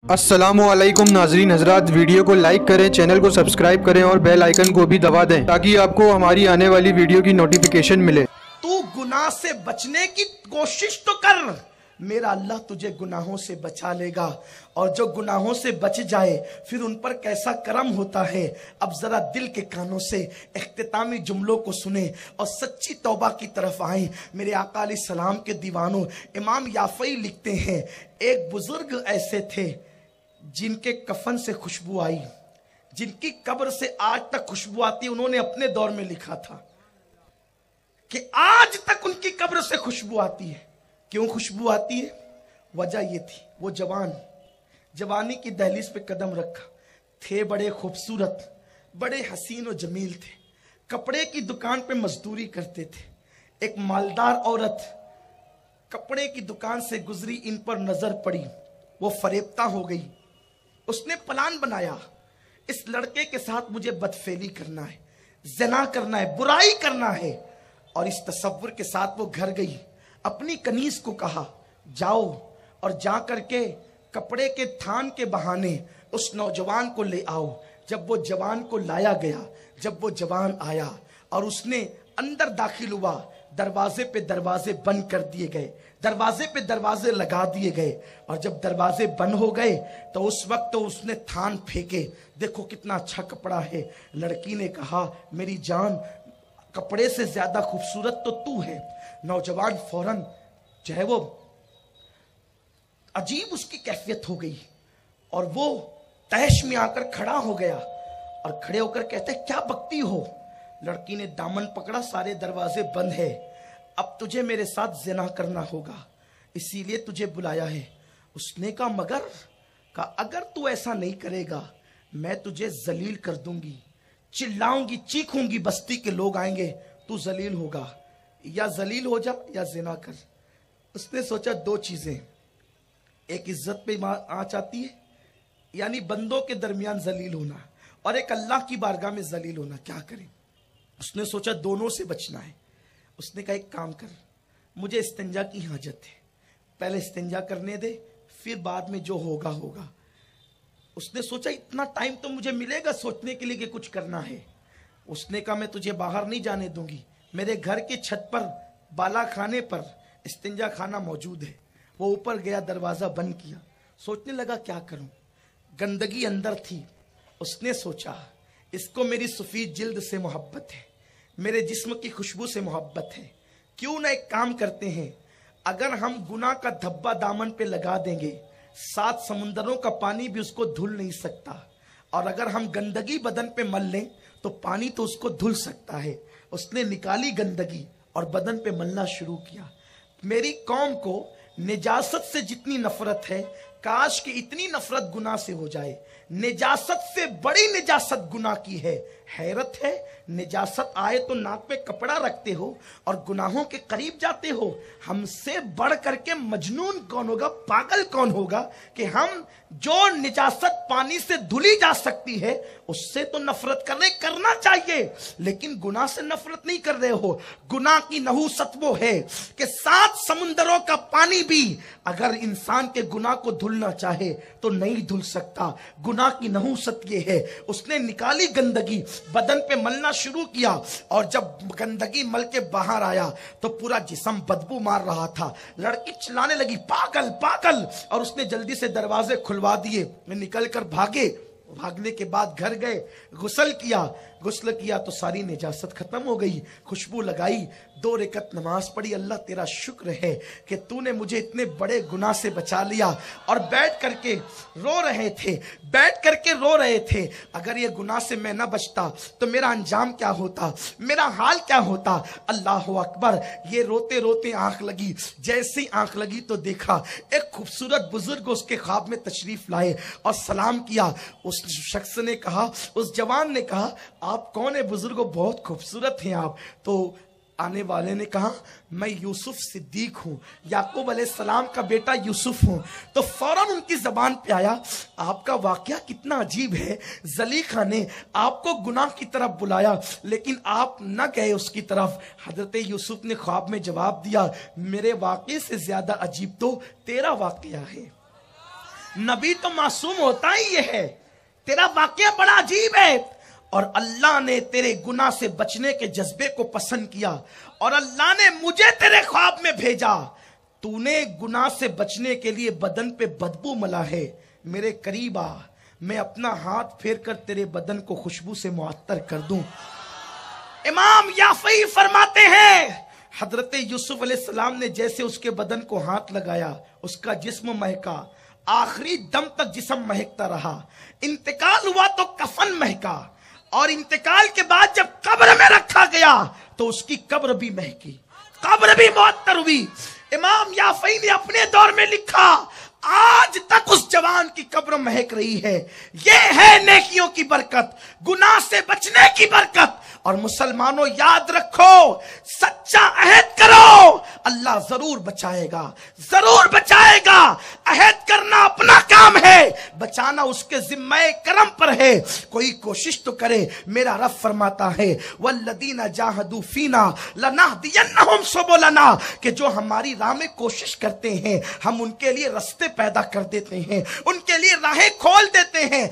अस्सलामुअलैकुम नाजरीन हजरात, वीडियो को लाइक करें, चैनल को सब्सक्राइब करें और बेल आइकन को भी दबा दें ताकि आपको हमारी आने वाली वीडियो की नोटिफिकेशन मिले। तू गुनाह से बचने की कोशिश तो कर, मेरा अल्लाह तुझे गुनाहों से बचा लेगा। और जो गुनाहों से बच जाए फिर उन पर कैसा करम होता है। अब जरा दिल के कानों से इख्तितामी जुमलों को सुने और सच्ची तौबा की तरफ आए। मेरे आका अलैहिस्सलाम के दीवानों, इमाम याफई लिखते हैं, एक बुजुर्ग ऐसे थे जिनके कफन से खुशबू आई, जिनकी कब्र से आज तक खुशबू आती। उन्होंने अपने दौर में लिखा था कि आज तक उनकी कब्र से खुशबू आती है। क्यों खुशबू आती है? वजह ये थी, वो जवानी की दहलीज पे कदम रखा, थे बड़े खूबसूरत, बड़े हसीन और जमील थे, कपड़े की दुकान पे मजदूरी करते थे। एक मालदार औरत कपड़े की दुकान से गुजरी, इन पर नजर पड़ी, वो फरेबता हो गई। उसने प्लान बनाया, इस लड़के के साथ मुझे बदफेली करना है, ज़िना करना है, बुराई करना है। और इस तसव्वुर के साथ वो घर गई, अपनी कनीज को कहा जाओ और जा करके कपड़े के थान के बहाने उस नौजवान को ले आओ। जब वो जवान को लाया गया, जब वो जवान आया और उसने अंदर दाखिल हुआ, दरवाजे पे दरवाजे बंद कर दिए गए, दरवाजे पे दरवाजे लगा दिए गए। और जब दरवाजे बंद हो गए तो उस वक्त तो उसने थान फेंके, देखो कितना अच्छा कपड़ा है। लड़की ने कहा मेरी जान, कपड़े से ज्यादा खूबसूरत तो तू है। नौजवान फौरन जो है वो अजीब उसकी कैफियत हो गई और वो तहश में आकर खड़ा हो गया और खड़े होकर कहते क्या बकती हो? लड़की ने दामन पकड़ा, सारे दरवाजे बंद है, अब तुझे मेरे साथ ज़िना करना होगा, इसीलिए तुझे बुलाया है। उसने कहा मगर? कहा अगर तू ऐसा नहीं करेगा मैं तुझे जलील कर दूंगी, चिल्लाऊंगी, चीखूंगी, बस्ती के लोग आएंगे, तू जलील होगा, या जलील हो जा या ज़िना कर। उसने सोचा दो चीजें, एक इज्जत पे आँच आती है, यानी बंदों के दरमियान जलील होना, और एक अल्लाह की बारगाह में जलील होना, क्या करें? उसने सोचा दोनों से बचना है। उसने कहा एक काम कर, मुझे इस्तिंजा की हाजत है, पहले इस्तिंजा करने दे, फिर बाद में जो होगा होगा। उसने सोचा इतना टाइम तो मुझे मिलेगा सोचने के लिए कि कुछ करना है। उसने कहा मैं तुझे बाहर नहीं जाने दूंगी, मेरे घर की छत पर बाला खाने पर इस्तिंजा खाना मौजूद है। वो ऊपर गया, दरवाजा बंद किया, सोचने लगा क्या करूं, गंदगी अंदर थी। उसने सोचा इसको मेरी सफेद जिल्द से मोहब्बत है, मेरे जिस्म की खुशबू से मोहब्बत है, क्यों ना एक काम करते हैं, अगर हम गुनाह का धब्बा दामन पे लगा देंगे, 7 समुंदरों का पानी भी उसको धुल नहीं सकता, और अगर हम गंदगी बदन पे मल लें तो पानी तो उसको धुल सकता है। उसने निकाली गंदगी और बदन पे मलना शुरू किया। मेरी कौम को निजासत से जितनी नफरत है, काश कि इतनी नफरत गुनाह से हो जाए। निजासत से बड़ी निजासत गुनाह की है। हैरत है, निजासत आए तो नाक पे कपड़ा रखते हो और गुनाहों के करीब जाते हो। हमसे बढ़ करके मजनून कौन होगा, पागल कौन होगा कि हम जो निजासत पानी से धुली जा सकती है उससे तो नफरत करना चाहिए, लेकिन गुनाह से नफरत नहीं कर रहे हो। गुनाह की नहूसत वो है कि 7 समुंदरों का पानी भी अगर इंसान के गुनाह को धुलना चाहे तो नहीं धुल सकता। गुनाह की नहूसत ये है। उसने निकाली गंदगी, बदन पे मलना शुरू किया, और जब गंदगी मल के बाहर आया तो पूरा जिस्म बदबू मार रहा था। लड़की चिल्लाने लगी पागल पागल, और उसने जल्दी से दरवाजे खुलवा दिए, निकल कर भागे। भागने के बाद घर गए, गुस्ल किया तो सारी निजासत खत्म हो गई। खुशबू लगाई, 2 रकात नमाज पढ़ी, अल्लाह तेरा शुक्र है कि तूने मुझे इतने बड़े गुनाह से बचा लिया। और बैठ करके रो रहे थे, अगर ये गुनाह से मैं ना बचता तो मेरा अंजाम क्या होता, मेरा हाल क्या होता। अल्लाह अकबर। ये रोते रोते आंख लगी, जैसे ही आंख लगी तो देखा एक खूबसूरत बुजुर्ग उसके ख्वाब में तशरीफ लाए और सलाम किया। उस शख्स ने कहा, उस जवान ने कहा आप कौन है बुजुर्गो, बहुत खूबसूरत हैं आप। तो आने वाले ने कहा मैं यूसुफ सिद्दीक हूँ, याकूब अलैहिस्सलाम का बेटा यूसुफ हूँ। तो फौरन उनकी जबान पे आया आपका वाकया कितना अजीब है, ज़लीखा ने आपको गुनाह की तरफ बुलाया लेकिन आप न गए उसकी तरफ। हजरत यूसुफ ने ख्वाब में जवाब दिया मेरे वाकये से ज्यादा अजीब तो तेरा वाकया है। नबी तो मासूम होता ही ये है। तेरा वाकया बड़ा अजीब है। और अल्लाह ने तेरे गुनाह से बचने के जज्बे को पसंद किया और अल्लाह ने मुझे तेरे ख्वाब में भेजा। तूने गुनाह से बचने के लिए बदन पे बदबू मला है, मेरे करीब आ, मैं अपना हाथ फेर कर तेरे बदन को खुशबू से मुअत्तर कर दूं। इमाम याफई फरमाते हैं हजरत यूसुफ अलैहिस्सलाम ने जैसे उसके बदन को हाथ लगाया, उसका जिस्म महका, आखिरी दम तक जिस्म महकता रहा। इंतकाल हुआ तो कफन महका, और इंतकाल के बाद जब कब्र में रखा गया तो उसकी कब्र भी महकी, कब्र भी मुअत्तर हुई। इमाम याफई ने अपने दौर में लिखा, आज तक उस जवान की कब्र महक रही है। ये है नेकियों की बरकत, गुनाह से बचने की बरकत। और मुसलमानों याद रखो, सच्चा अहद करो, अल्लाह जरूर बचाएगा, जरूर बचाएगा। अहद करना अपना काम है, बचाना उसके जिम्मे करम पर है। कोई कोशिश तो करे। मेरा रब फरमाता है वल्लदीना जाहदू फीना लनहदियन्नहुम सुबुलना, कि जो हमारी राह में कोशिश करते हैं हम उनके लिए रास्ते पैदा कर देते हैं, उनके लिए राहें खोल देते हैं।